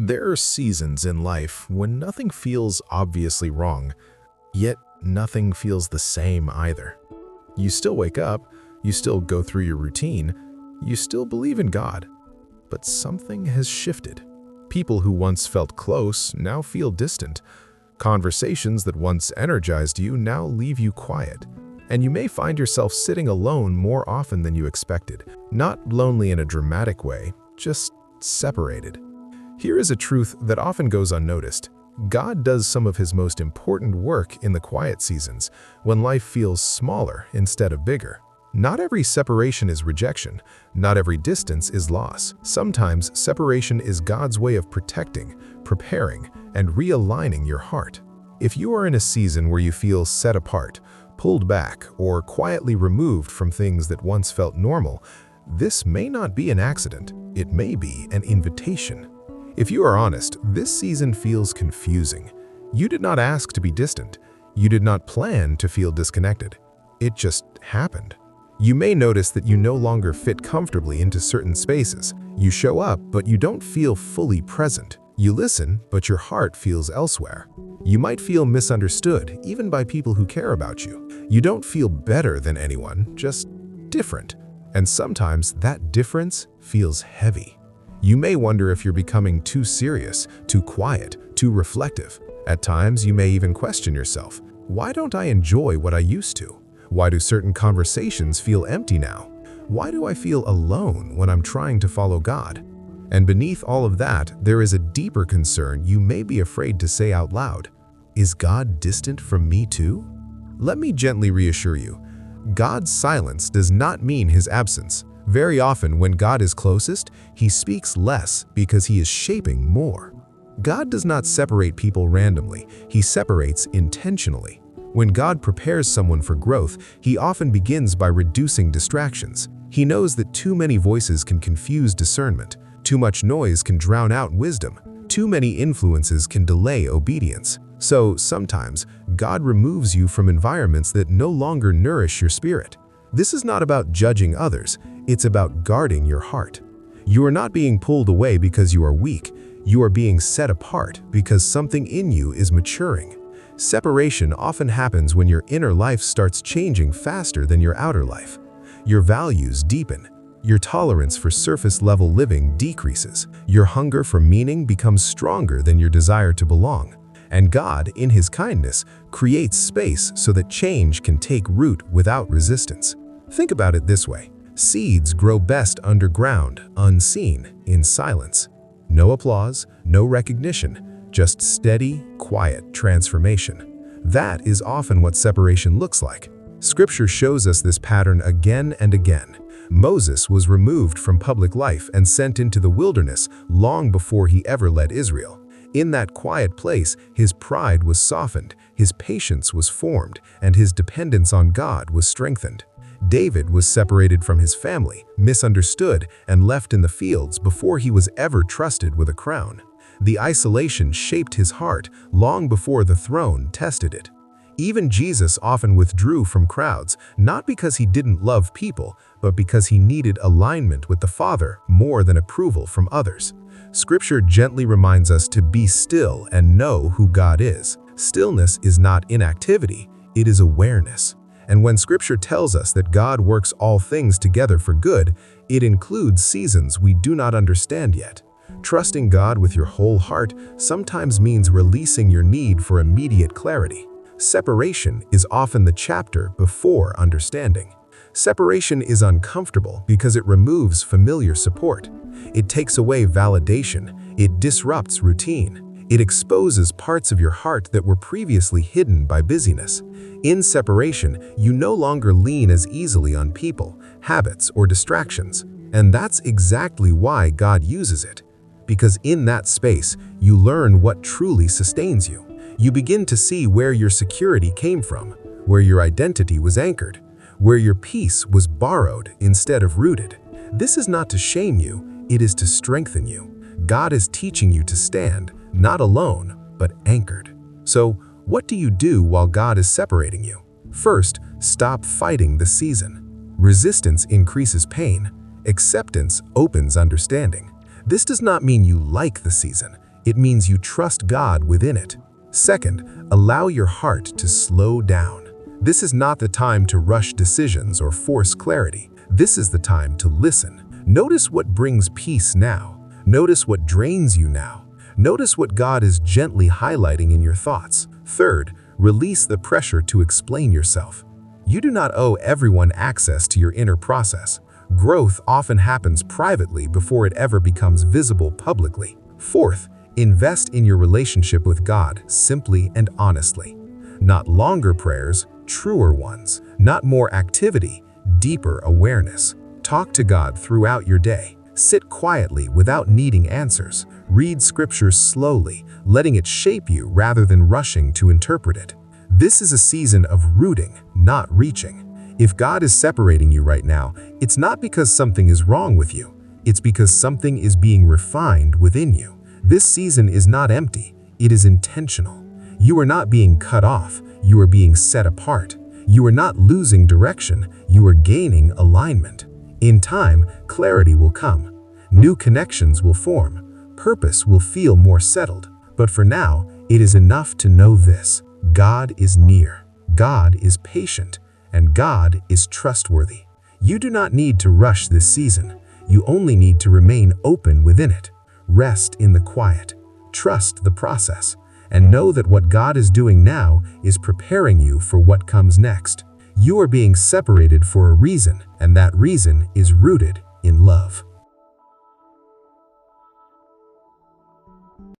There are seasons in life when nothing feels obviously wrong, yet nothing feels the same either. You still wake up, you still go through your routine, you still believe in God, but something has shifted. People who once felt close now feel distant. Conversations that once energized you now leave you quiet. And you may find yourself sitting alone more often than you expected. Not lonely in a dramatic way, just separated. Here is a truth that often goes unnoticed. God does some of his most important work in the quiet seasons, when life feels smaller instead of bigger. Not every separation is rejection. Not every distance is loss. Sometimes separation is God's way of protecting, preparing, and realigning your heart. If you are in a season where you feel set apart, pulled back, or quietly removed from things that once felt normal, this may not be an accident. It may be an invitation. If you are honest, this season feels confusing. You did not ask to be distant. You did not plan to feel disconnected. It just happened. You may notice that you no longer fit comfortably into certain spaces. You show up, but you don't feel fully present. You listen, but your heart feels elsewhere. You might feel misunderstood, even by people who care about you. You don't feel better than anyone, just different. And sometimes that difference feels heavy. You may wonder if you're becoming too serious, too quiet, too reflective. At times, you may even question yourself. Why don't I enjoy what I used to? Why do certain conversations feel empty now? Why do I feel alone when I'm trying to follow God? And beneath all of that, there is a deeper concern you may be afraid to say out loud. Is God distant from me too? Let me gently reassure you. God's silence does not mean his absence. Very often, when God is closest, he speaks less because he is shaping more. God does not separate people randomly. He separates intentionally. When God prepares someone for growth, he often begins by reducing distractions. He knows that too many voices can confuse discernment. Too much noise can drown out wisdom. Too many influences can delay obedience. So sometimes, God removes you from environments that no longer nourish your spirit. This is not about judging others. It's about guarding your heart. You are not being pulled away because you are weak. You are being set apart because something in you is maturing. Separation often happens when your inner life starts changing faster than your outer life. Your values deepen. Your tolerance for surface-level living decreases. Your hunger for meaning becomes stronger than your desire to belong. And God, in his kindness, creates space so that change can take root without resistance. Think about it this way. Seeds grow best underground, unseen, in silence. No applause, no recognition, just steady, quiet transformation. That is often what separation looks like. Scripture shows us this pattern again and again. Moses was removed from public life and sent into the wilderness long before he ever led Israel. In that quiet place, his pride was softened, his patience was formed, and his dependence on God was strengthened. David was separated from his family, misunderstood, and left in the fields before he was ever trusted with a crown. The isolation shaped his heart long before the throne tested it. Even Jesus often withdrew from crowds, not because he didn't love people, but because he needed alignment with the Father more than approval from others. Scripture gently reminds us to be still and know who God is. Stillness is not inactivity, it is awareness. And when Scripture tells us that God works all things together for good, it includes seasons we do not understand yet. Trusting God with your whole heart sometimes means releasing your need for immediate clarity. Separation is often the chapter before understanding. Separation is uncomfortable because it removes familiar support. It takes away validation. It disrupts routine. It exposes parts of your heart that were previously hidden by busyness. In separation, you no longer lean as easily on people, habits, or distractions. And that's exactly why God uses it. Because in that space, you learn what truly sustains you. You begin to see where your security came from, where your identity was anchored, where your peace was borrowed instead of rooted. This is not to shame you, it is to strengthen you. God is teaching you to stand, not alone, but anchored. So, what do you do while God is separating you? First, stop fighting the season. Resistance increases pain. Acceptance opens understanding. This does not mean you like the season. It means you trust God within it. Second, allow your heart to slow down. This is not the time to rush decisions or force clarity. This is the time to listen. Notice what brings peace now. Notice what drains you now. Notice what God is gently highlighting in your thoughts. Third, release the pressure to explain yourself. You do not owe everyone access to your inner process. Growth often happens privately before it ever becomes visible publicly. Fourth, invest in your relationship with God simply and honestly. Not longer prayers, truer ones. Not more activity, deeper awareness. Talk to God throughout your day. Sit quietly without needing answers. Read scriptures slowly, letting it shape you rather than rushing to interpret it. This is a season of rooting, not reaching. If God is separating you right now, it's not because something is wrong with you. It's because something is being refined within you. This season is not empty. It is intentional. You are not being cut off. You are being set apart. You are not losing direction. You are gaining alignment. In time, clarity will come. New connections will form. Purpose will feel more settled. But for now, it is enough to know this: God is near. God is patient. And God is trustworthy. You do not need to rush this season. You only need to remain open within it. Rest in the quiet. Trust the process. And know that what God is doing now is preparing you for what comes next. You are being separated for a reason, and that reason is rooted in love.